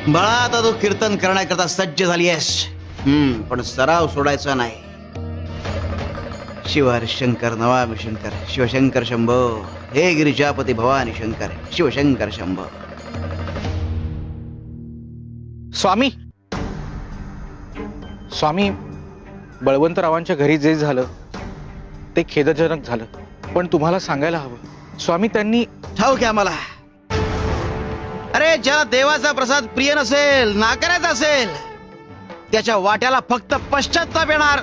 बाळा, आता तू कीर्तन करण्याकरता सज्ज झाली आहेस. पण सराव सोडायचा नाही. शिव हरिशंकर नमामि शंकर, शिवशंकर शंभो. हे गिरिजापती भवानी शंकर, शिवशंकर शंभो. स्वामी स्वामी, बळवंतरावांच्या घरी जे झालं ते खेदजनक झालं, पण तुम्हाला सांगायला हवं स्वामी, त्यांनी ठाऊक आहे आम्हाला. अरे, ज्याला देवाचा प्रसाद प्रिय नसेल, नाकारायचा असेल, त्याच्या वाट्याला फक्त पश्चाताप येणार.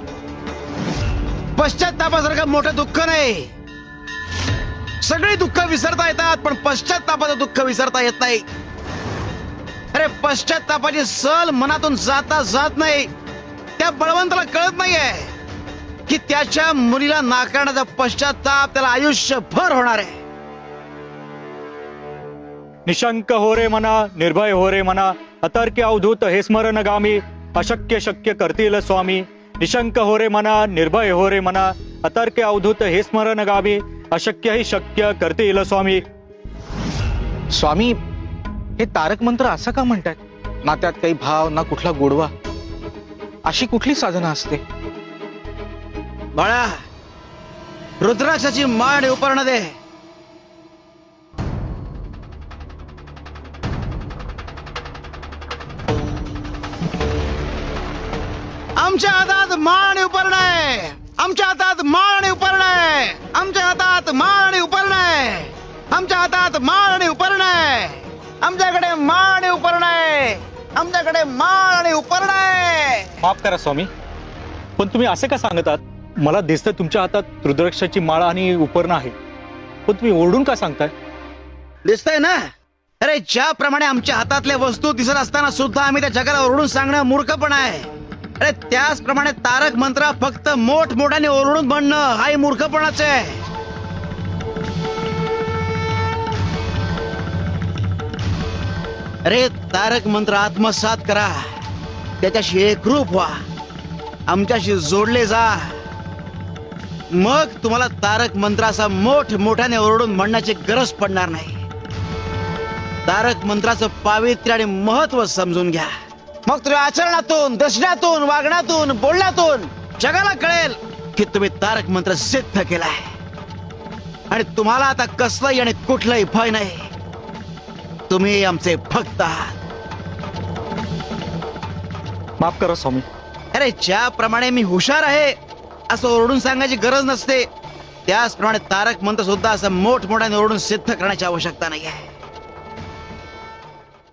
पश्चातापासारखं मोठं दुःख नाही. सगळी दुःख विसरता येतात, पण पश्चातापाचं दुःख विसरता येत नाही. अरे, पश्चातापाची सल मनातून जाता जात नाही. त्या बळवंताला कळत नाहीये की त्याच्या मुलीला नाकारण्याचा पश्चाताप त्याला आयुष्यभर होणार आहे. निशंक हो रे मना, निर्भय हो रे मना, अतर्क्य अवधूत हे स्मरणगामी, अशक्य शक्य करतील स्वामी. निशंक हो रे मना, निर्भय हो रे मना, अतर्क्य अवधूत हे स्मरणगामी, अशक्य ही शक्य करतील स्वामी. स्वामी, हे तारक मंत्र असं का म्हणतात? ना त्यात काही भाव, ना कुठला गोडवा. अशी कुठली साधना असते? बाळा, रुद्राक्षाची माळ उपर्ण दे. आमच्या हातात माळ आणि उपर्ण आहे. आमच्या हातात माळ आणि उपर्ण आहे. आमच्या हातात माळ आणि उपर्ण आहे. आमच्या हातात माळ आणि उपर्ण आहे. आमच्याकडे माळ आणि उपर्ण आहे. आमच्याकडे माळ आणि उपर्ण आहे. माफ करा स्वामी, पण तुम्ही असे का सांगतात? मला दिसतं तुमच्या हातात रुद्राक्षाची माळा आणि उपरणं आहे, पण तुम्ही ओरडून का सांगताय? दिसतंय ना? अरे, ज्याप्रमाणे आमच्या हातातल्या वस्तू दिसत असताना सुद्धा आम्ही त्या जगाला ओरडून सांगणं मूर्खपणा आहे. अरे, त्याचप्रमाणे तारक मंत्र फक्त मोठमोठ्याने ओरडून म्हणणं हाही मूर्खपणाच आहे. अरे, तारक मंत्र आत्मसात करा, त्याच्याशी एकरूप व्हा, आमच्याशी जोडले जा. मग तुम्हाला तारक मंत्राचा मोठमोठ्याने ओरडून म्हणण्याची गरज पडणार नाही. तारक मंत्राचं पावित्र्य आणि महत्व समजून घ्या. मग तुम्ही आचरणातून, दर्शनातून, वागण्यातून, बोलण्यातून जगाला कळेल की तुम्ही तारक मंत्र सिद्ध केलाय. आणि तुम्हाला आता कसलंही आणि कुठलंही भय नाही. तुम्ही आमचे भक्त आहात. माफ करा स्वामी. अरे, ज्याप्रमाणे मी हुशार आहे असं ओरडून सांगायची गरज नसते, त्याचप्रमाणे तारक मंत्र सुद्धा असं मोठमोठ्याने ओरडून सिद्ध करण्याची आवश्यकता नाही आहे.